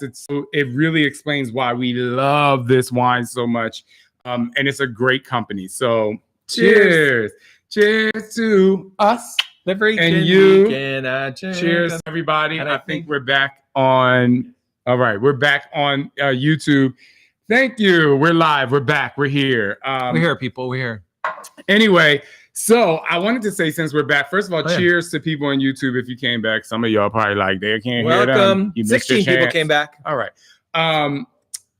It really explains why we love this wine so much. And it's a great company. So cheers to us and you. Cheers, everybody. I think we're back on. All right, we're back on YouTube. Thank you. We're live. We're back. We're here. We're here, people. We're here. Anyway, so I wanted to say, since we're back, first of all, cheers to people on YouTube if you came back. Some of y'all probably like, they can't hear them. Welcome. 16 people came back. All right.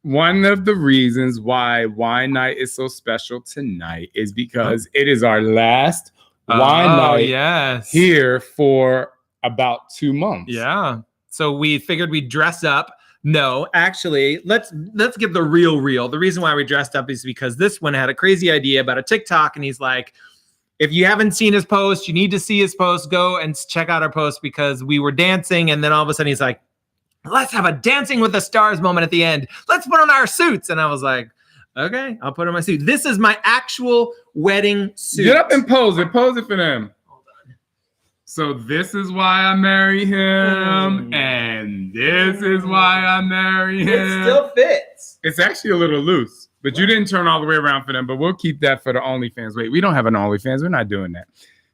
One of the reasons why wine night is so special tonight is because it is our last wine night here for about 2 months. Yeah. So we figured we'd dress up. No, actually, let's give the real. The reason why we dressed up is because this one had a crazy idea about a TikTok, and he's like, if you haven't seen his post, you need to see his post. Go and check out our post, because we were dancing, and then all of a sudden he's like, let's have a Dancing with the Stars moment at the end. Let's put on our suits. And I was like, okay, I'll put on my suit. This is my actual wedding suit. Get up and pose it. Pose it for them. So this is why I marry him, and this is why I marry him. It still fits. It's actually a little loose, but you didn't turn all the way around for them, but we'll keep that for the OnlyFans. Wait, we don't have an OnlyFans. We're not doing that.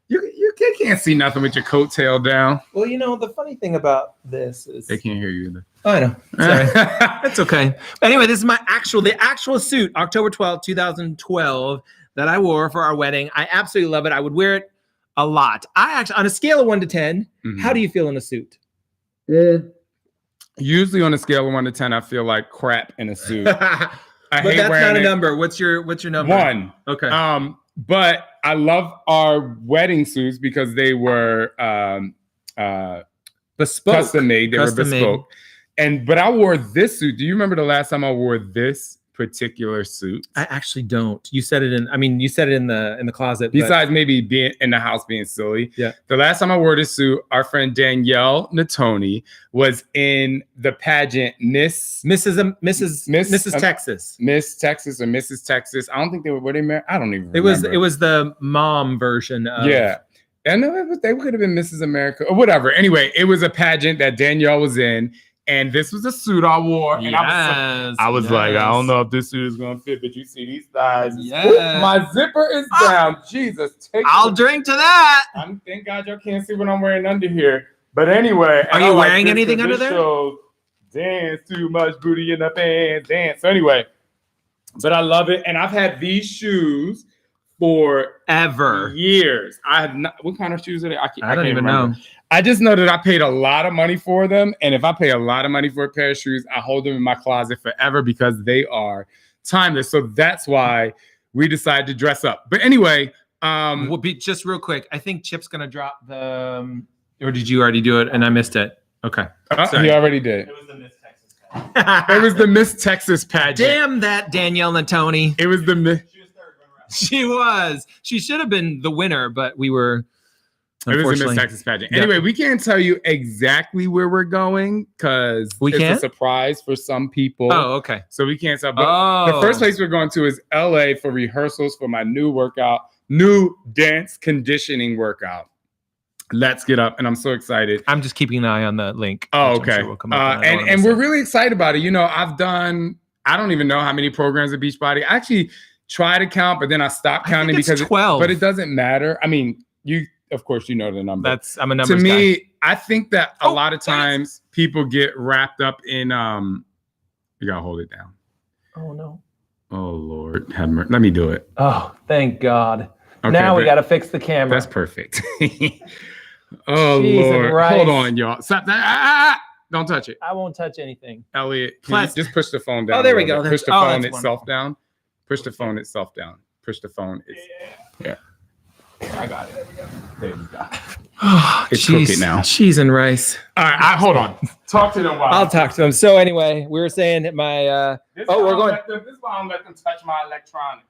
You can't see nothing with your coat tail down. Well, the funny thing about this is... They can't hear you either. Oh, I know. Sorry. It's okay. Anyway, this is the actual suit, October 12th, 2012, that I wore for our wedding. I absolutely love it. I would wear it a lot. I actually, on a scale of 1 to 10, how do you feel in a suit? Usually on a scale of 1 to 10, I feel like crap in a suit. But that's not a number. What's your number? 1. Okay. But I love our wedding suits because they were bespoke. Custom made. They were bespoke. But I wore this suit. Do you remember the last time I wore this particular suit? I actually don't. You said it in the closet. Besides maybe being in the house being silly. Yeah. The last time I wore this suit, our friend Danielle Natoni was in the pageant Mrs. Texas. Miss Texas or Mrs. Texas. I don't think were they married? I don't even remember. It was the mom version of... Yeah. I know they could have been Mrs. America or whatever. Anyway, it was a pageant that Danielle was in. And this was a suit I wore. And I was like, I don't know if this suit is going to fit, but you see these thighs. Yes. Ooh, my zipper is down. Jesus. I'll drink to that. Thank God y'all can't see what I'm wearing under here. But anyway. Are you wearing anything under there? Dance too much, booty in the pants, dance. So anyway, but I love it. And I've had these shoes for years. I have not. What kind of shoes are they? I don't even know. I just know that I paid a lot of money for them. And if I pay a lot of money for a pair of shoes, I hold them in my closet forever because they are timeless. So that's why we decided to dress up. But anyway, we'll be just real quick. I think Chip's going to drop the, or did you already do it and I missed it? Okay. He already did. It was the Miss Texas pageant. It was the Miss Texas pageant. Damn that Danielle Natoni. It was the Miss. She was third runner-up. She was. She should have been the winner, but we were... It was a Miss Texas pageant. Anyway, we can't tell you exactly where we're going because it's a surprise for some people. Oh, okay. So we can't tell. But the first place we're going to is LA for rehearsals for my new dance conditioning workout. Let's get up. And I'm so excited. I'm just keeping an eye on the link. Oh, okay. Sure and we're really excited about it. I don't even know how many programs at Beachbody. I actually try to count, but then I stopped counting because 12. But it doesn't matter. I mean, of course, you know the number. I'm a numbers guy. To me, I think that a lot of times people get wrapped up in you gotta hold it down. Oh no. Oh Lord, have mercy. Let me do it. Oh, thank God. Okay, now we gotta fix the camera. That's perfect. Oh Cheese Lord. Hold on, y'all. Stop that. Don't touch it. I won't touch anything. Elliot, can you just push the phone down? Oh, there we go. Push the phone itself down. Push the phone itself down. Push the phone. Yeah. I got it. There you go. It's cooking now. Cheese and rice. All right, hold on. Talk to them. I'll talk to them. So anyway, we were saying that my. This is why I don't let them touch my electronics.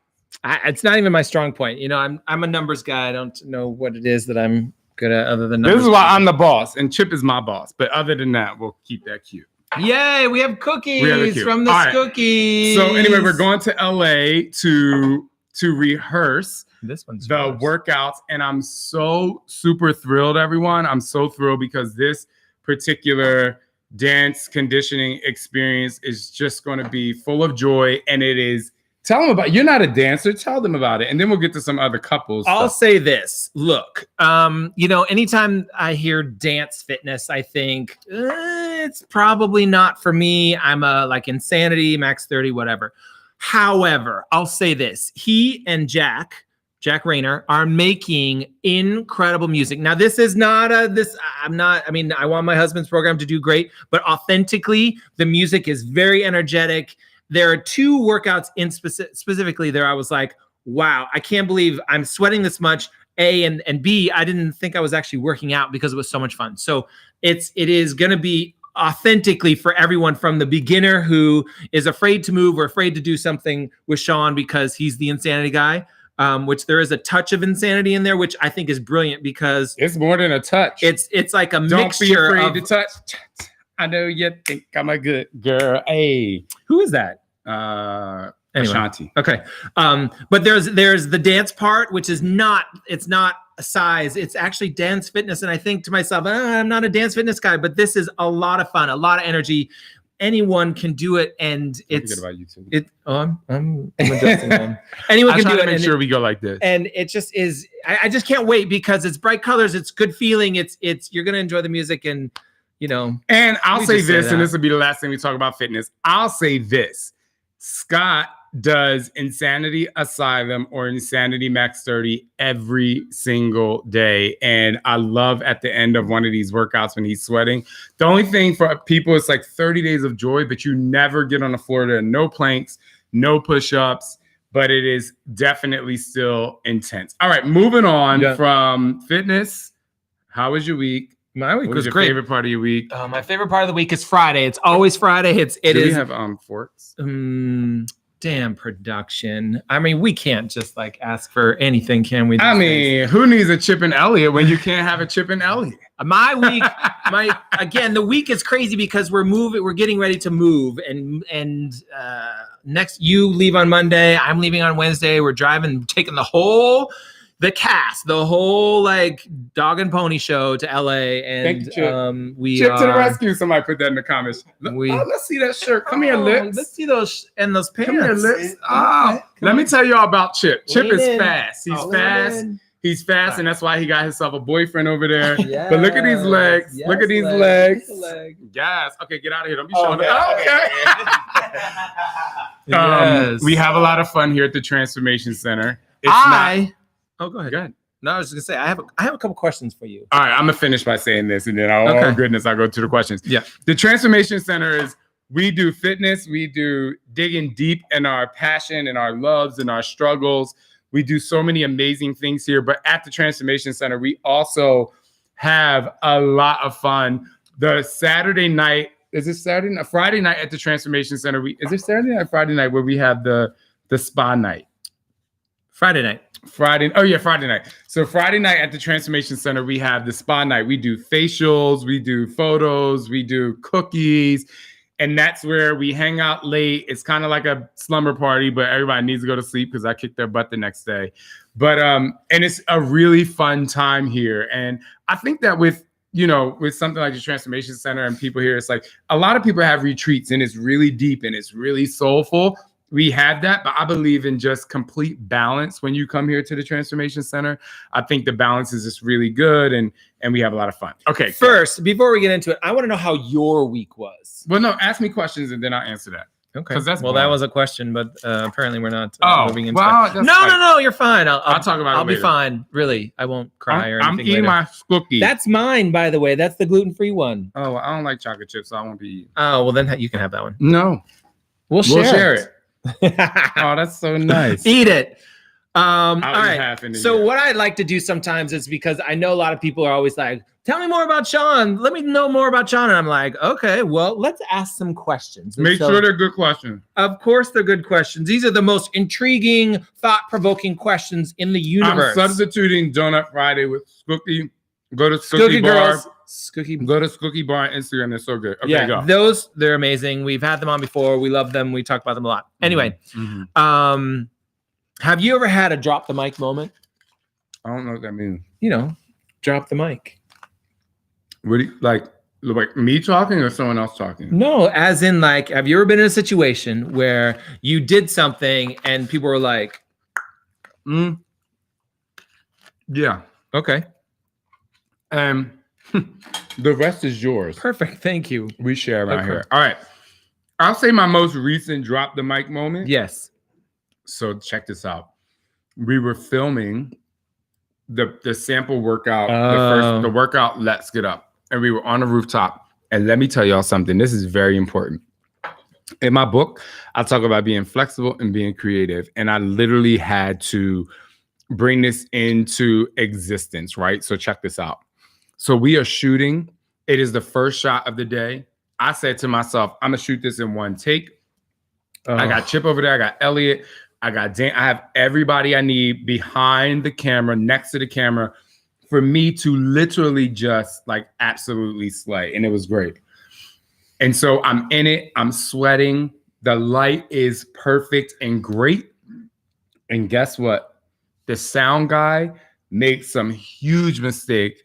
It's not even my strong point. I'm a numbers guy. I don't know what it is that I'm good at other than numbers. This is why I'm the boss, and Chip is my boss. But other than that, we'll keep that cute. Yay! We have cookies from the Cookies. So anyway, we're going to LA to rehearse. This one's the workouts, and I'm so super thrilled, everyone. I'm so thrilled because this particular dance conditioning experience is just going to be full of joy. And it is, tell them about, you're not a dancer, tell them about it. And then we'll get to some other couples. I'll say this. Look, anytime I hear dance fitness, I think it's probably not for me. I'm like Insanity, Max 30, whatever. However, I'll say this. He and Jack Rayner are making incredible music. Now, this is not I want my husband's program to do great, but authentically, the music is very energetic. There are 2 workouts in specifically there. I was like, wow, I can't believe I'm sweating this much. A and B, I didn't think I was actually working out because it was so much fun. So it is going to be authentically for everyone, from the beginner who is afraid to move or afraid to do something with Shaun because he's the insanity guy, which there is a touch of insanity in there, which I think is brilliant because it's more than a touch. It's like a Don't mixture be afraid of, to touch. I know you think I'm a good girl. Hey, who is that? Anyway. Ashanti. Okay. But there's the dance part, which is not a size. It's actually dance fitness. And I think to myself, I'm not a dance fitness guy, but this is a lot of fun, a lot of energy. Anyone can do it, and it's about you too. I'm adjusting them. Anyone can do it. Make sure we go like this. And it just is. I just can't wait because it's bright colors. It's good feeling. It's you're gonna enjoy the music, and And I'll say this, and this will be the last thing we talk about fitness. I'll say this: Scott does Insanity Asylum or Insanity Max 30 every single day. And I love at the end of one of these workouts when he's sweating. The only thing for people is like 30 days of joy, but you never get on the floor. There are no planks, no push-ups, but it is definitely still intense. All right, moving on from fitness. How was your week? My week was your great. Favorite part of your week? My favorite part of the week is Friday. It's always Friday. Do we have forks? Damn production. I mean, we can't just like ask for anything, can we? Who needs a Chip and Elliott when you can't have a Chip and Elliott? My week, the week is crazy because we're getting ready to move, and next you leave on Monday, I'm leaving on Wednesday. We're taking the whole like dog and pony show to LA, and thank you, Chip. Chip to the rescue. Somebody put that in the comments. Let's see that shirt. Come here, Lips. Let's see those pants. Come here, Lips. Let me tell y'all about Chip. Chip is fast. He's fast. He's fast, and that's why he got himself a boyfriend over there. Yes. But look at these legs. Yes, look at these legs. Yes. Okay, get out of here. Don't be showing Okay. We have a lot of fun here at the Transformation Center. Oh, go ahead. No, I was just gonna say I have a couple questions for you. All right, I'm gonna finish by saying this, and then oh goodness, I'll go to the questions. Yeah. The Transformation Center is, we do fitness, we do digging deep in our passion and our loves and our struggles. We do so many amazing things here, but at the Transformation Center, we also have a lot of fun. The Saturday night, is it Saturday night? Friday night at the Transformation Center. Is it Saturday night or Friday night where we have the spa night? Friday night. Friday night. So Friday night at the Transformation Center, we have the spa night. We do facials, we do photos, we do cookies, and that's where we hang out late. It's kind of like a slumber party, but everybody needs to go to sleep because I kicked their butt the next day. But and it's a really fun time here. And I think that with something like the Transformation Center and people here, it's like a lot of people have retreats and it's really deep and it's really soulful. We have that, but I believe in just complete balance when you come here to the Transformation Center. I think the balance is just really good, and we have a lot of fun. Okay. First, before we get into it, I want to know how your week was. Well, no, ask me questions and then I'll answer that. Okay. That was a question, but apparently we're not moving into that. No, you're fine. I'll talk about it. I'll be fine. Really, I won't cry or anything. I'm eating my cookie. That's mine, by the way. That's the gluten-free one. Oh, well, I don't like chocolate chips, so I won't be eating. Oh, well, then you can have that one. No. We'll share it. Oh, that's so nice. Eat it. All right. So what what I like to do sometimes is, because I know a lot of people are always like, tell me more about Shaun. Let me know more about Shaun. And I'm like, okay, well, let's ask some questions. Make sure they're good questions. Of course, they're good questions. These are the most intriguing, thought-provoking questions in the universe. I'm substituting Donut Friday with Skookie. Go to Skookie Bar. Go to Skookie Bar on Instagram. They're so good. Okay, yeah, they're amazing. We've had them on before. We love them. We talk about them a lot. Anyway, have you ever had a drop the mic moment? I don't know what that means. Drop the mic. What do you like? Like me talking or someone else talking? No, as in like, have you ever been in a situation where you did something and people were like, Yeah. okay, And the rest is yours. perfect, thank you. We share around Okay. here. All right. I'll say my most recent drop the mic moment. Yes. So check this out. We were filming the sample workout, the workout, Let's Get Up. And we were on a rooftop. And let me tell y'all something. This is very important. In my book, I talk about being flexible and being creative. And I literally had to bring this into existence, right? So check this out. So we are shooting. It is the first shot of the day. I said to myself, I'm going to shoot this in one take. I got Chip over there. I got Elliot. I got Dan. I have everybody I need behind the camera, next to the camera, for me to literally just like absolutely slay. And it was great. And so I'm in it. I'm sweating. The light is perfect and great. And guess what? The sound guy made some huge mistake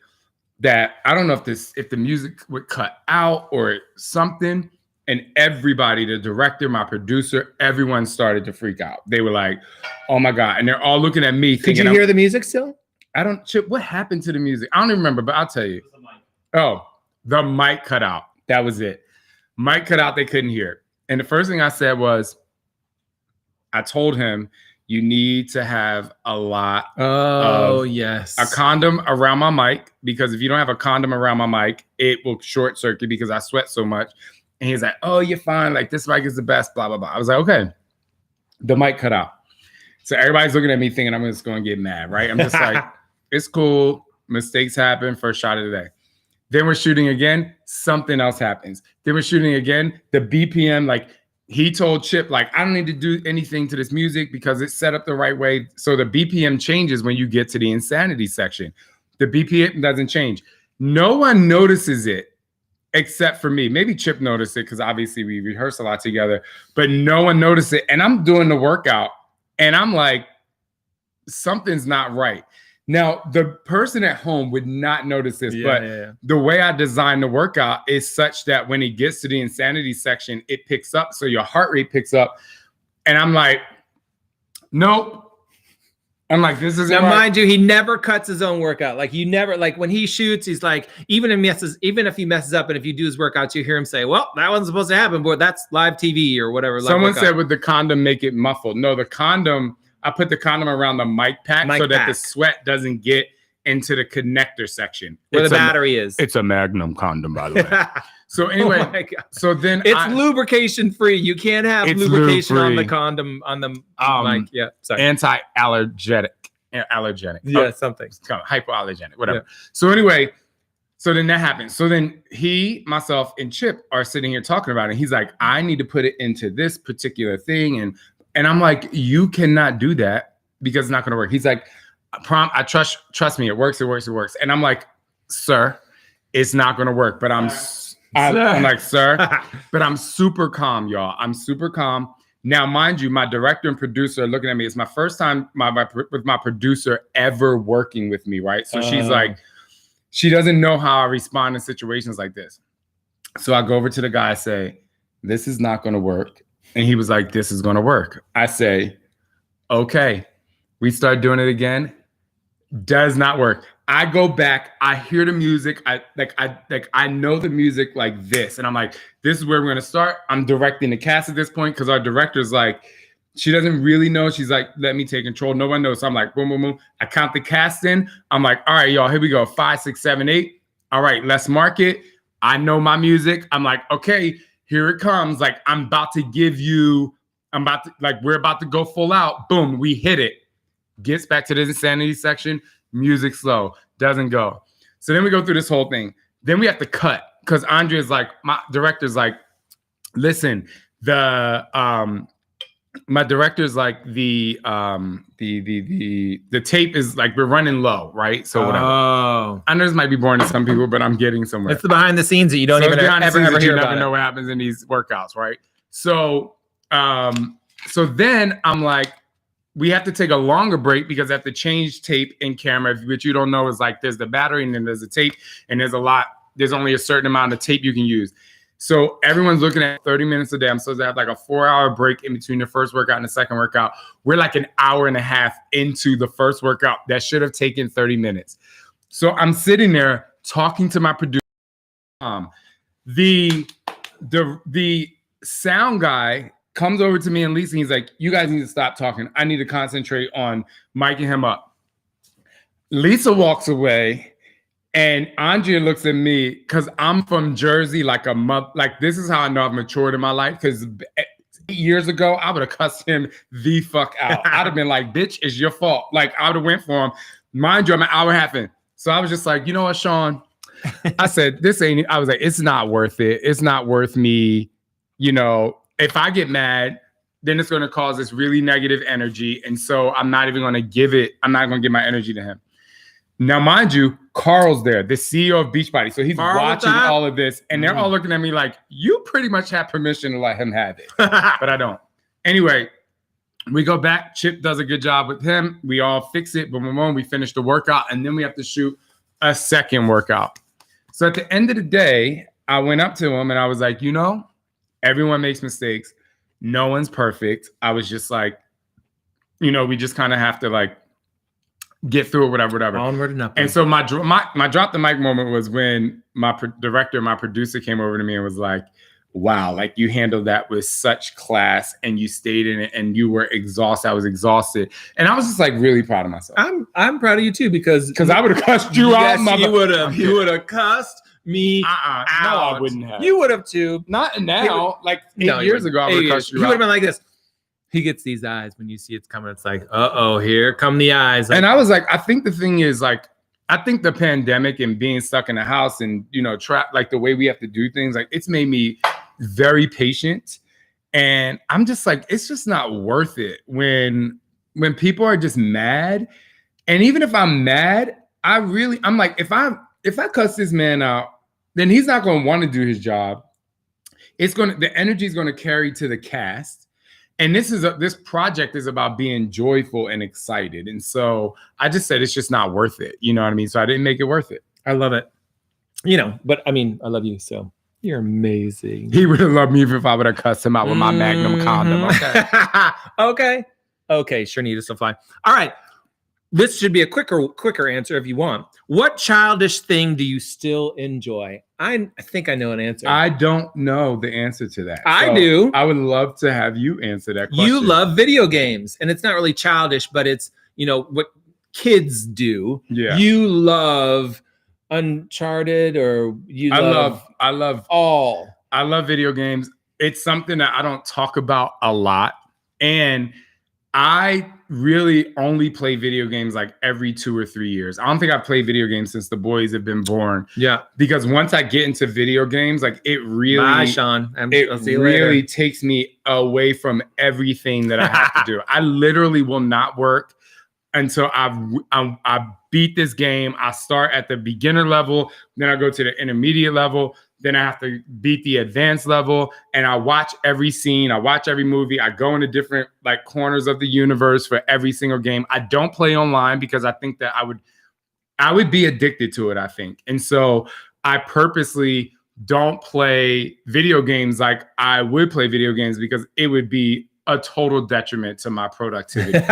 that I don't know if the music would cut out or something. And everybody, the director, my producer, everyone started to freak out. They were like, oh my God. And they're all looking at me thinking, Could you hear the music still? I don't, Chip, what happened to the music? I don't even remember, but I'll tell you. Oh, the mic cut out. That was it. Mic cut out, they couldn't hear it. And the first thing I said was, I told him, you need to have a lot of a condom around my mic, because if you don't have a condom around my mic, it will short circuit because I sweat so much. And he's like, oh, you're fine. Like, this mic is the best, blah, blah, blah. I was like, okay. The mic cut out. So everybody's looking at me thinking I'm just going to get mad, right? I'm just like, it's cool. Mistakes happen. First shot of the day. Then we're shooting again. Something else happens. Then we're shooting again. The BPM, like, he told Chip, like, I don't need to do anything to this music because it's set up the right way. So the BPM changes when you get to the insanity section. The BPM doesn't change. No one notices it except for me. Maybe Chip noticed it because obviously we rehearse a lot together, but no one noticed it. And I'm doing the workout and I'm like, something's not right. Now, the person at home would not notice this, but the way I designed the workout is such that when it gets to the insanity section, it picks up. So your heart rate picks up. And I'm like, nope. I'm like, this is now, mind you, he never cuts his own workout. Like, you never, like, when he shoots, he's like, even if he messes up and if you do his workouts, you hear him say, well, that wasn't supposed to happen, but that's live TV or whatever. Someone said with the condom, make it muffled. No, the condom, I put the condom around the mic pack that the sweat doesn't get into the connector section. Where the battery is. It's a Magnum condom, by the way. So anyway, so then it's lubrication free. You can't have lubrication on the condom, on the mic. Yeah, sorry. Anti-allergenic. Yeah, something. It's kind of hypoallergenic, whatever. Yeah. So anyway, so then that happens. So then he, myself, and Chip are sitting here talking about it. He's like, I need to put it into this particular thing. And I'm like, you cannot do that because it's not going to work. He's like, I trust me. It works. And I'm like, sir, it's not going to work. But I'm like, sir, but I'm super calm, y'all. I'm super calm. Now, mind you, my director and producer are looking at me. It's my first time with my producer ever working with me, right? So she's like, she doesn't know how I respond in situations like this. So I go over to the guy, I say, this is not going to work. And he was like, this is going to work. I say, okay. We start doing it again. Does not work. I go back. I hear the music. I know the music like this. And I'm like, this is where we're going to start. I'm directing the cast at this point because our director's like, she doesn't really know. She's like, let me take control. No one knows. So I'm like, boom, boom, boom. I count the cast in. I'm like, all right, y'all, here we go. 5, 6, 7, 8. All right, let's mark it. I know my music. I'm like, okay, here it comes. Like, we're about to go full out. Boom, we hit it. Gets back to the insanity section. Music slow. Doesn't go. So then we go through this whole thing. Then we have to cut because Andrea's like, my director's like, listen, my director's like the tape is like, we're running low, right? So whatever. Oh. I know this might be boring to some people, but I'm getting somewhere. It's the behind the scenes that you don't even ever hear about. You never know what happens in these workouts, right? So then I'm like, we have to take a longer break because I have to change tape and camera, which you don't know is like, there's the battery and then there's the tape and there's a lot there's only a certain amount of tape you can use. So everyone's looking at 30 minutes a day. I'm supposed to have like a 4-hour break in between the first workout and the second workout. We're like an hour and a half into the first workout that should have taken 30 minutes. So I'm sitting there talking to my producer. The sound guy comes over to me and Lisa, he's like, you guys need to stop talking. I need to concentrate on miking him up. Lisa walks away. And Andrea looks at me because I'm from Jersey, like a month. Like, this is how I know I've matured in my life. Because 8 years ago, I would have cussed him the fuck out. I'd have been like, bitch, it's your fault. Like, I would have went for him. Mind you, I'm an hour and a half in. So I was just like, you know what, Shaun? I said, I was like, it's not worth it. It's not worth me. You know, if I get mad, then it's going to cause this really negative energy. And so I'm not even going to give my energy to him. Now, mind you, Carl's there, the CEO of Beachbody. So he's watching all of this, and they're all looking at me like, you pretty much have permission to let him have it. But I don't. Anyway, we go back. Chip does a good job with him. We all fix it. Boom, boom, boom. We finish the workout, and then we have to shoot a second workout. So at the end of the day, I went up to him, and I was like, you know, everyone makes mistakes. No one's perfect. I was just like, you know, we just kind of have to like, get through it, whatever. Onward and upward. And so my drop the mic moment was when my director, my producer came over to me and was like, wow, like you handled that with such class and you stayed in it and you were exhausted. I was exhausted. And I was just like really proud of myself. I'm proud of you too, because I would have cussed you out. You would have cussed me out. No, I wouldn't have. You would have too. Not now. Like 8 years ago, I would have cussed you out. You would have been like this. He gets these eyes when you see it's coming. It's like, uh-oh, here come the eyes. Like, and I was like, I think the thing is like, I think the pandemic and being stuck in the house and, you know, trapped, like the way we have to do things, like it's made me very patient. And I'm just like, it's just not worth it when people are just mad. And even if I'm mad, I'm like, if I cuss this man out, then he's not going to want to do his job. The energy is going to carry to the cast. And this project is about being joyful and excited. And so I just said, it's just not worth it. You know what I mean? So I didn't make it worth it. I love it. You know, but I mean, I love you. So you're amazing. He would have loved me if I would have cussed him out with my Magnum condom. Okay. Okay. Sure need to fly. All right. This should be a quicker answer if you want. What childish thing do you still enjoy? I think I know an answer. I don't know the answer to that. I do. I would love to have you answer that question. You love video games, and it's not really childish, but it's, you know, what kids do. Yeah. You love Uncharted, or I love video games. It's something that I don't talk about a lot, and I really only play video games like every 2 or 3 years. I don't think I've played video games since the boys have been born. Yeah. Because once I get into video games, like it really, bye, Shaun. I'll see you really later. takes me away from everything that I have to do. I literally will not work until I beat this game. I start at the beginner level, then I go to the intermediate level. Then I have to beat the advanced level, and I watch every scene. I watch every movie. I go into different like corners of the universe for every single game. I don't play online because I think that I would be addicted to it, I think. And so I purposely don't play video games like I would play video games because it would be a total detriment to my productivity.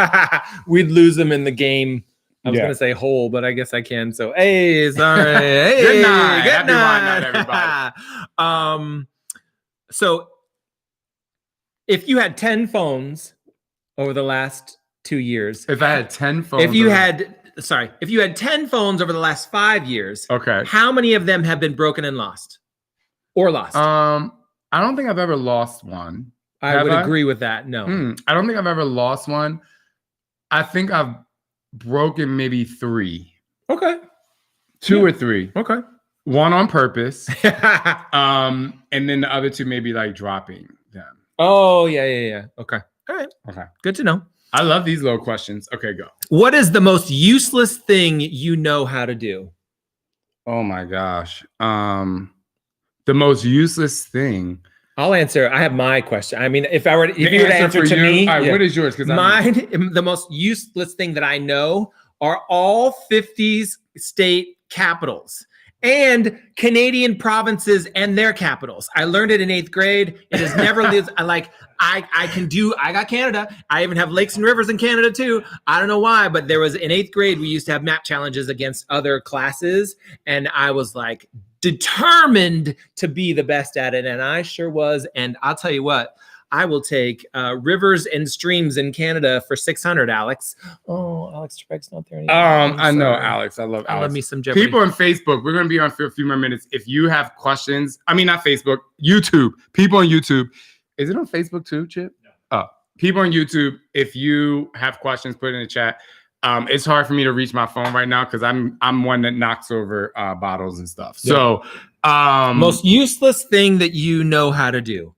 We'd lose them in the game. I was going to say whole, but I guess I can. So, hey, sorry. Hey, good night. Good Happy night. night, everybody. So if you had 10 phones over the last 2 years. If I had 10 phones. If you had 10 phones over the last 5 years. Okay. How many of them have been broken and lost? Or lost? I don't think I've ever lost one. I would agree with that. No. I don't think I've ever lost one. I think I've broken maybe 3. Okay. 2 or 3. Okay. One on purpose. And then the other 2 maybe like dropping them. Oh, yeah. Okay. All right. Okay. Good to know. I love these little questions. Okay, go. What is the most useless thing you know how to do? Oh my gosh. The most useless thing. I'll answer. I have my question. I mean, if you were to answer to me, all right, what is yours? Because the most useless thing that I know are all 50 state capitals. and Canadian provinces and their capitals. I learned it in 8th grade. It has never lived. I got Canada. I even have lakes and rivers in Canada too. I don't know why, but there was in 8th grade, we used to have map challenges against other classes. And I was like determined to be the best at it. And I sure was. And I'll tell you what, I will take rivers and streams in Canada for 600, Alex. Oh, Alex Trebek's not there anymore. I know Alex. I love Alex. I love me some Jeopardy. People on Facebook, we're going to be on for a few more minutes. If you have questions, I mean, not Facebook, YouTube. People on YouTube. Is it on Facebook too, Chip? No. Oh, people on YouTube, if you have questions, put it in the chat. It's hard for me to reach my phone right now because I'm one that knocks over bottles and stuff. So, most useless thing that you know how to do.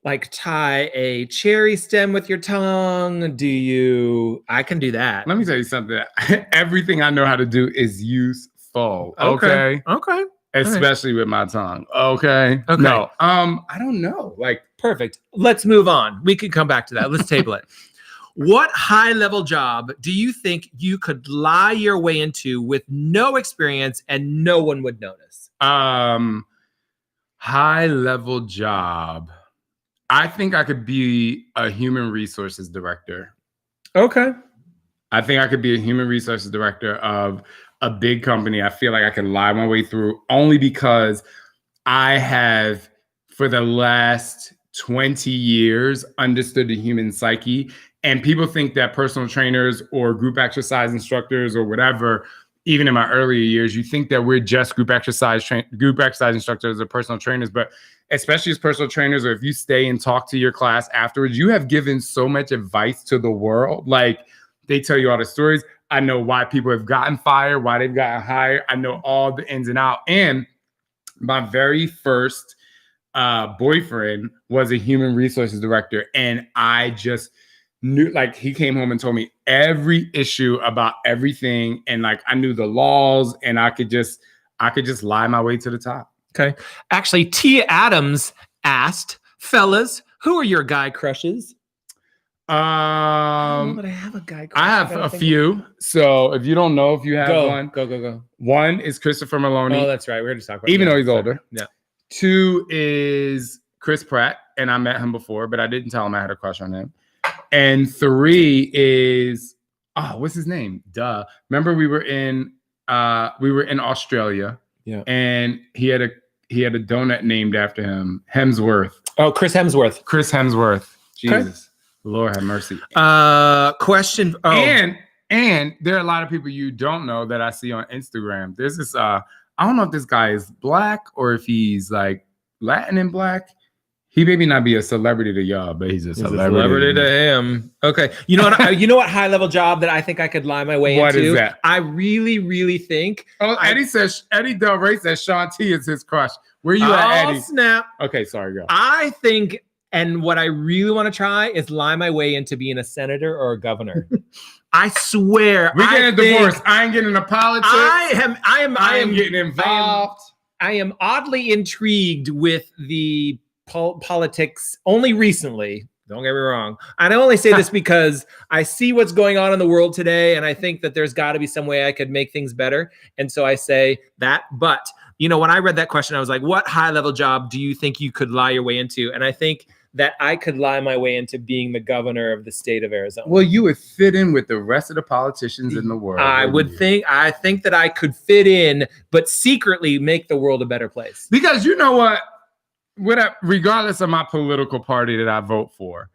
Like tie a cherry stem with your tongue. I can do that. Let me tell you something. Everything I know how to do is useful. Okay. Especially with my tongue. Okay. No. I don't know. Like, perfect. Let's move on. We could come back to that. Let's table it. What high-level job do you think you could lie your way into with no experience and no one would notice? High-level job. I think I could be a human resources director. Okay. I think I could be a human resources director of a big company. I feel like I can lie my way through only because I have, for the last 20 years, understood the human psyche. And people think that personal trainers or group exercise instructors or whatever, even in my earlier years, you think that we're just group exercise instructors or personal trainers, but especially as personal trainers, or if you stay and talk to your class afterwards, you have given so much advice to the world. Like, they tell you all the stories. I know why people have gotten fired, why they've gotten hired. I know all the ins and outs. And my very first boyfriend was a human resources director. And I just knew, like, he came home and told me every issue about everything. And like, I knew the laws and I could just lie my way to the top. Okay. Actually, Tia Adams asked, fellas, who are your guy crushes? I don't know that I have a guy crush. I have a few. So if you don't know if you have one. Go. One is Christopher Maloney. Oh, that's right. We're going to talk about even though he's older. Yeah. 2 is Chris Pratt. And I met him before, but I didn't tell him I had a crush on him. And 3 is, what's his name? Duh. Remember we were in Australia. Yeah. And he had a donut named after him, Hemsworth. Oh, Chris Hemsworth. Jesus. Okay. Lord have mercy. Question. Oh. And there are a lot of people you don't know that I see on Instagram. There's this, I don't know if this guy is black or if he's like Latin and black. He maybe not be a celebrity to y'all, but he's a celebrity to him. Okay. You know what? You know what high level job that I think I could lie my way into? What is that? I really, really think. Oh, Eddie Del Rey says Shaun T is his crush. Where you at, Eddie? Snap. Okay, sorry, go. I think, and what I really want to try is lie my way into being a senator or a governor. I swear. We're getting a divorce. I ain't getting into politics. I am getting involved. I am oddly intrigued with the politics only recently. Don't get me wrong. And I only say this because I see what's going on in the world today, and I think that there's got to be some way I could make things better. And so I say that. But, you know, when I read that question, I was like, what high-level job do you think you could lie your way into? And I think that I could lie my way into being the governor of the state of Arizona. Well, you would fit in with the rest of the politicians in the world. I think that I could fit in, but secretly make the world a better place. Because you know what? Regardless of my political party that I vote for,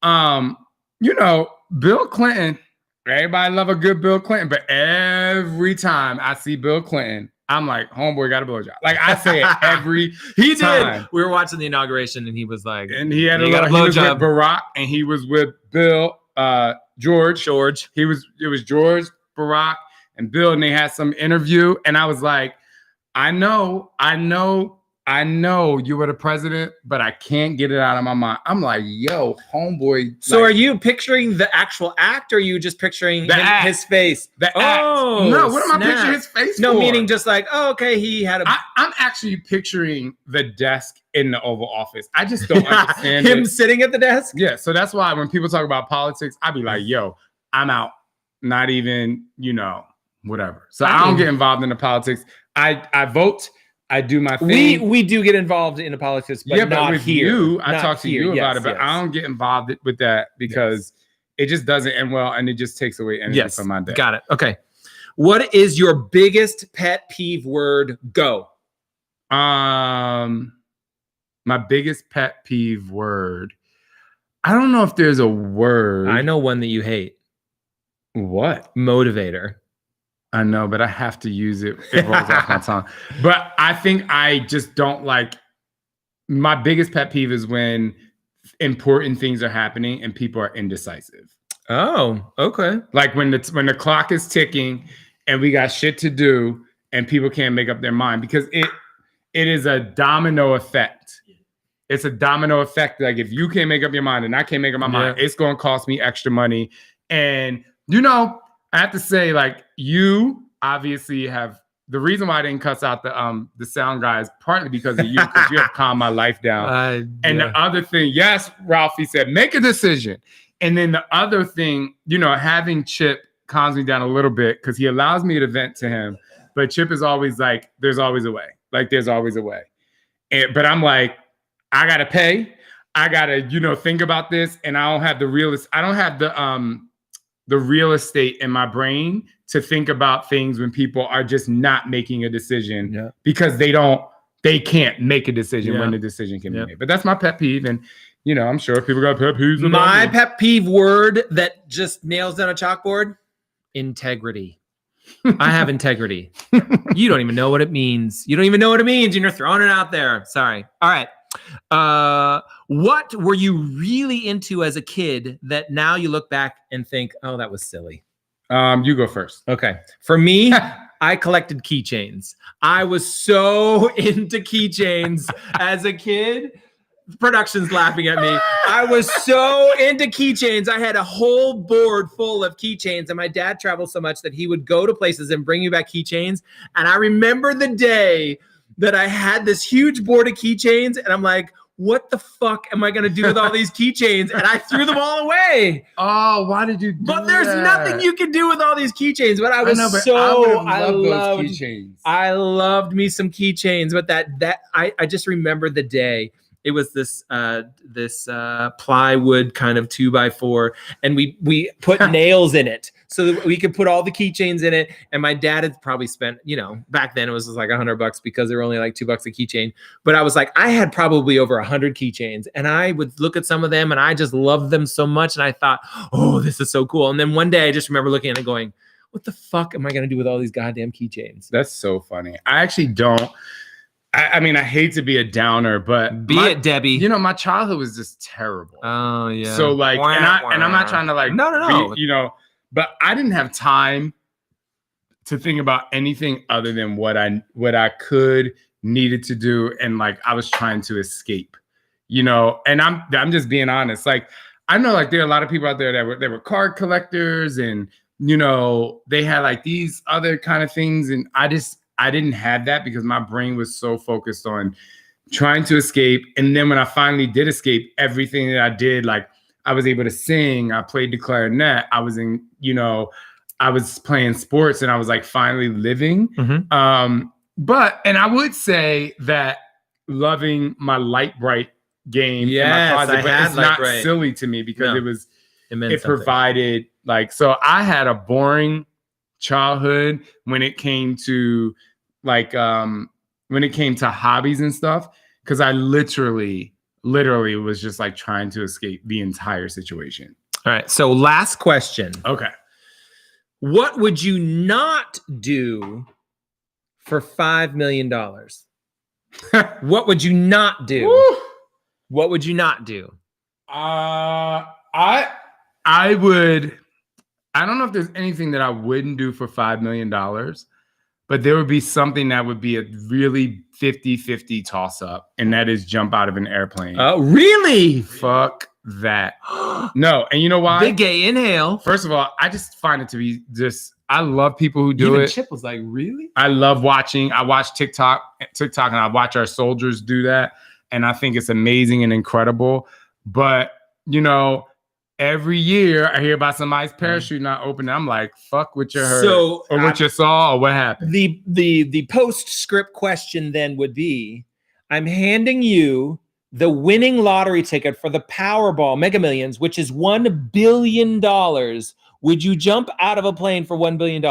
you know, Bill Clinton, everybody love a good Bill Clinton, but every time I see Bill Clinton, I'm like, homeboy got a blowjob. Like I say it every time. Did. We were watching the inauguration and he was like, and he had he was with Barack and he was with Bill, George. It was George, Barack, and Bill, and they had some interview, and I was like, I know you were the president, but I can't get it out of my mind. I'm like, yo, homeboy. So are you picturing the actual act, or are you just picturing his face? The act. No, what am I picturing his face for? No, meaning just like, oh, okay, he had a... I'm actually picturing the desk in the Oval Office. I just don't understand him sitting at the desk? Yeah, so that's why when people talk about politics, I be like, yo, I'm out. Not even, you know, whatever. So I don't get involved in the politics. I vote. I do my thing. We do get involved in the politics, but not with here. you, I Not talk to here. you about Yes, it, but yes. I don't get involved with that because it just doesn't end well, and it just takes away energy from my day. Got it. Okay. What is your biggest pet peeve word? Go. My biggest pet peeve word. I don't know if there's a word. I know one that you hate. What? Motivator. I know, but I have to use it. It rolls off my tongue. But I think I just don't like. My biggest pet peeve is when important things are happening and people are indecisive. Oh, okay. Like when the clock is ticking and we got shit to do and people can't make up their mind, because it is a domino effect. It's a domino effect. Like if you can't make up your mind and I can't make up my mind, it's going to cost me extra money. And I have to say, like, you obviously have the reason why I didn't cuss out the sound guy is partly because of you, because you have calmed my life down. The other thing, yes, Ralphie said, make a decision. And then the other thing, having Chip calms me down a little bit because he allows me to vent to him. But Chip is always like, there's always a way. Like, there's always a way. But I'm like, I gotta pay. I gotta, think about this. And I don't have the real estate in my brain to think about things when people are just not making a decision because they can't make a decision when the decision can be made. But that's my pet peeve. And, I'm sure people got pet peeves. My pet peeve word that just nails down a chalkboard: integrity. I have integrity. You don't even know what it means. You don't even know what it means, and you're throwing it out there. Sorry. All right. What were you really into as a kid that now you look back and think, oh, that was silly? You go first. Okay. For me, I collected keychains. I was so into keychains as a kid. Production's laughing at me. I was so into keychains. I had a whole board full of keychains, and my dad traveled so much that he would go to places and bring me back keychains. And I remember the day that I had this huge board of keychains, and I'm like, what the fuck am I going to do with all these keychains? And I threw them all away. Oh, why did you do But there's nothing you can do with all these keychains. But I loved me some keychains. But I just remember the day. It was this plywood kind of 2x4, and we put nails in it so that we could put all the keychains in it. And my dad had probably spent, back then it was like $100 because they were only like $2 a keychain. But I was like, I had probably over 100 keychains, and I would look at some of them and I just loved them so much. And I thought, oh, this is so cool. And then one day I just remember looking at it going, what the fuck am I going to do with all these goddamn keychains? That's so funny. I actually don't. I mean, I hate to be a downer, but be it, Debbie. My childhood was just terrible. Oh yeah. So like, and I'm not trying to like, no. But I didn't have time to think about anything other than what I needed to do, and like I was trying to escape, And I'm just being honest. Like I know like there are a lot of people out there that were card collectors, and they had like these other kind of things, and I didn't have that because my brain was so focused on trying to escape. And then when I finally did escape, everything that I did, like I was able to sing, I played the clarinet, I was in, I was playing sports, and I was like finally living. Mm-hmm. And I would say that loving my Light Bright game in my closet, but it's not silly to me because it provided like, so I had a boring childhood when it came to hobbies and stuff, because I literally was just like trying to escape the entire situation. All right, so last question. Okay. What would you not do for $5 million? What would you not do? Woo! What would you not do? I would. I don't know if there's anything that I wouldn't do for $5 million, but there would be something that would be a really 50-50 toss up, and that is jump out of an airplane. Oh, really? Fuck that. No, and you know why? Big gay inhale. First of all, I just find it to be I love people who do it. Chip was like, really? I love watching. I watch TikTok, and I watch our soldiers do that, and I think it's amazing and incredible. But, every year I hear about somebody's parachute not opening. I'm like, fuck what you heard, So, or what you saw, or what happened. The postscript question then would be, I'm handing you the winning lottery ticket for the Powerball Mega Millions, which is $1 billion. Would you jump out of a plane for $1 billion?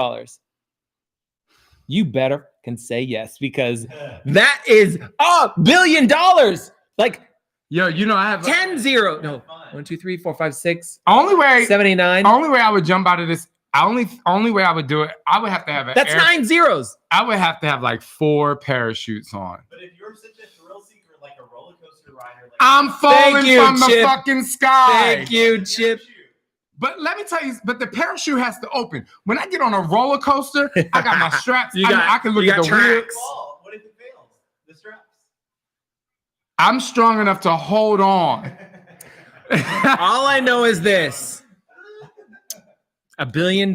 You better can say yes, because that is $1 billion. Like, yo, you know, I have 10-0. No, 1, 2, 3, 4, 5, 6. Only way 79. Only way I would jump out of this. Only way I would do it. I would have to have That's 9 zeros. I would have to have like 4 parachutes on. But if you're such a thrill seeker, like a roller coaster rider, like I'm falling from the Chip. fucking sky. Thank you, Chip. But let me tell you, but the parachute has to open. When I get on a roller coaster, I got my straps. I can look at the wheels. What if it fails? The straps. I'm strong enough to hold on. All I know is this: $1 billion.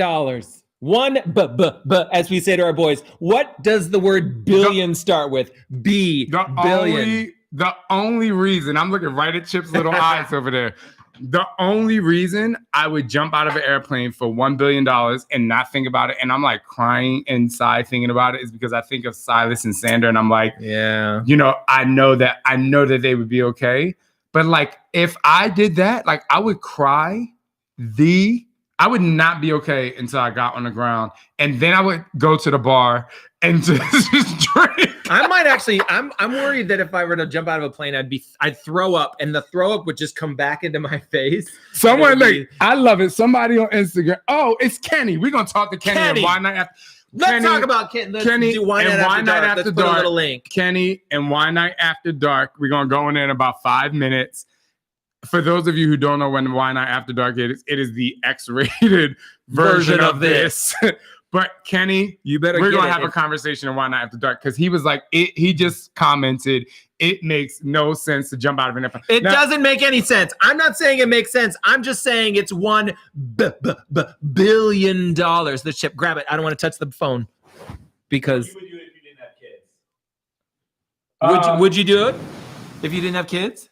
One, but as we say to our boys, what does the word billion start with? B. Billion. The only reason I'm looking right at Chip's little eyes over there. The only reason I would jump out of an airplane for $1 billion and not think about it, and I'm like crying inside thinking about it, is because I think of Silas and Sander, and I'm like, yeah, you know, I know that they would be okay. But like, if I did that, like, I would cry. I would not be okay until I got on the ground, and then I would go to the bar and just drink. I might actually. I'm worried that if I were to jump out of a plane, I'd throw up, and the throw up would just come back into my face. Someone like, I love it. Somebody on Instagram. Oh, it's Kenny. We're gonna talk to Kenny. And why not? Let's talk about Kenny. Let's do Why Night After Dark. Let's put a little link. Kenny and Why Night After Dark. We're gonna go in there in about 5 minutes. For those of you who don't know when Why Night After Dark is, it is the X-rated version of this. But Kenny, we're gonna have a conversation on Why Night After Dark, because he was like, he just commented, it makes no sense to jump out of an airplane. It doesn't make any sense. I'm not saying it makes sense. I'm just saying it's $1 billion. The Chip, grab it. I don't want to touch the phone because. You would do it if you didn't have kids. Would you do it if you didn't have kids?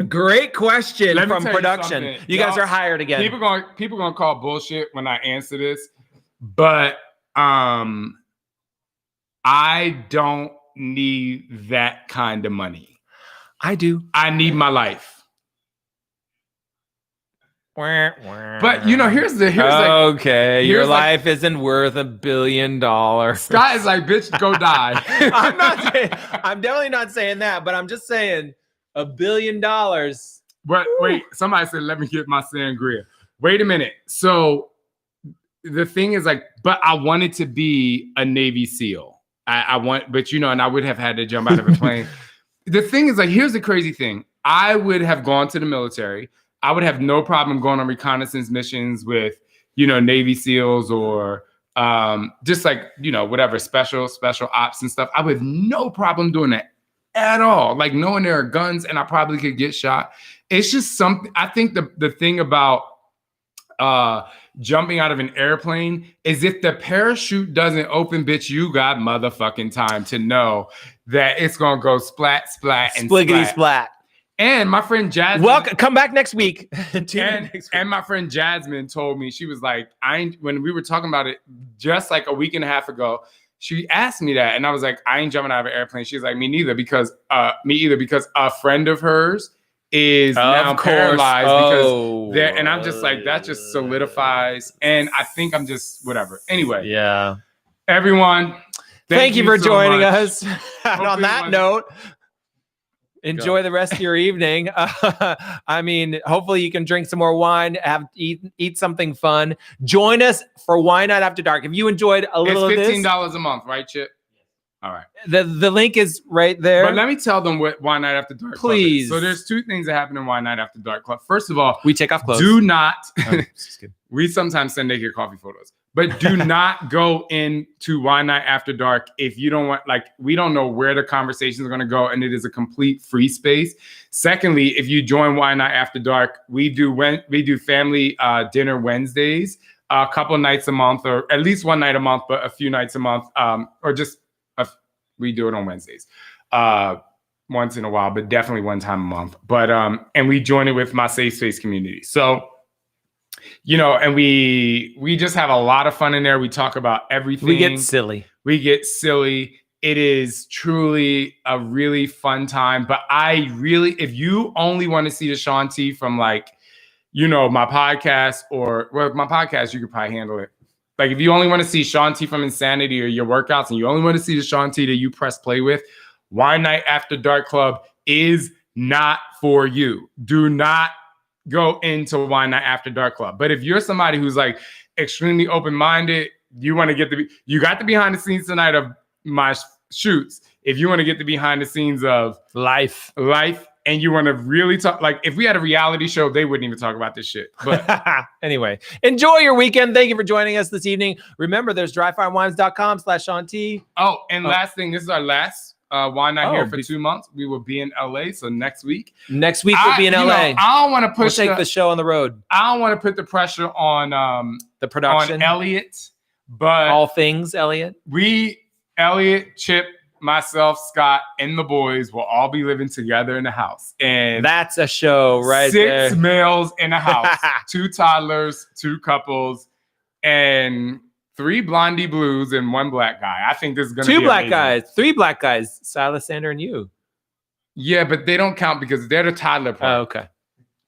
Great question from production. You guys are hired again. People gonna call bullshit when I answer this, but I don't need that kind of money. I do. I need my life. But you know, here's your life isn't worth $1 billion. Scott is like, bitch, go die. I'm definitely not saying that, but I'm just saying $1 billion. But wait, somebody said, let me get my sangria. Wait a minute. So the thing is, like, but I wanted to be a Navy SEAL. But you know, and I would have had to jump out of a plane. The thing is, like, here's the crazy thing. I would have gone to the military. I would have no problem going on reconnaissance missions with, you know, Navy SEALs or just like, you know, whatever, special ops and stuff. I would have no problem doing that at all. Like, knowing there are guns and I probably could get shot. It's just something. I think the thing about jumping out of an airplane is if the parachute doesn't open, bitch, you got motherfucking time to know that it's going to go splat, and spliggity splat. And my friend Jasmine, welcome. Come back next week. And my friend Jasmine told me, she was like, when we were talking about it just like a week and a half ago, she asked me that, and I was like, I ain't jumping out of an airplane. She's like, me either, because a friend of hers is now paralyzed because and I'm just like, that just solidifies, and I think I'm just whatever. Anyway, yeah. Everyone, thank you for joining us. And on that note. Enjoy the rest of your evening. I mean, hopefully you can drink some more wine, eat something fun. Join us for Why Night After Dark. If you enjoyed a little of this, it's $15 a month, right, Chip? All right. The link is right there. But let me tell them what Why Night After Dark Please. Club is. So there's 2 things that happen in Why Night After Dark Club. First of all, we take off clothes. Do not. We sometimes send naked coffee photos. But do not go into Why Night After Dark if you don't want, like, we don't know where the conversation is going to go, and it is a complete free space. Secondly, if you join Why Night After Dark, we do family dinner Wednesdays, a couple nights a month, or at least one night a month, but a few nights a month, or just we do it on Wednesdays. once in a while, but definitely one time a month. But and we join it with my safe space community. So, you know, and we just have a lot of fun in there. We talk about everything. We get silly. It is truly a really fun time. But if you only want to see the Shaun T from like, you know, my podcast my podcast, you could probably handle it. Like if you only want to see Shaun T from Insanity or your workouts and you only want to see the Shaun T that you press play with, Wine Night After Dark Club is not for you. Do not go into Wine Night After Dark Club. But if you're somebody who's like extremely open-minded, you want to you got the behind the scenes tonight of my shoots. If you want to get the behind the scenes of life, and you want to really talk, like if we had a reality show, they wouldn't even talk about this shit. But anyway, enjoy your weekend. Thank you for joining us this evening. Remember, there's dryfarmwines.com/Shaun T. Oh, and last thing, this is our last wine night here for 2 months. We will be in LA. So next week we'll be in LA. I don't want to push. We'll take the show on the road. I don't want to put the pressure on the production, on Elliot, but all things Elliot. Elliot, Chip, myself, Scott, and the boys will all be living together in the house. And that's a show right there. 6 males in the house, 2 toddlers, 2 couples, and 3 blondie blues and 1 black guy. I think this is going to be 2 black amazing. guys, 3 black guys, Silas, Sander, and you. Yeah, but they don't count because they're the toddler part. Oh, okay.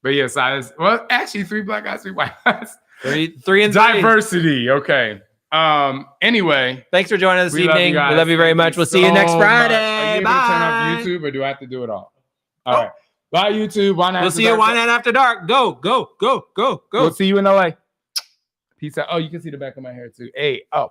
But yeah, Silas. Well, actually, 3 black guys, 3 white guys. 3 and diversity. Okay. Anyway, thanks for joining us this evening. We love you very much. We'll see you next Friday. Are you Bye. able to turn off YouTube, or do I have to do it all? All right. Bye, YouTube. We'll see you Wine Night After Dark. Go. We'll see you in LA. Peace out. Oh, you can see the back of my hair too. Hey, oh.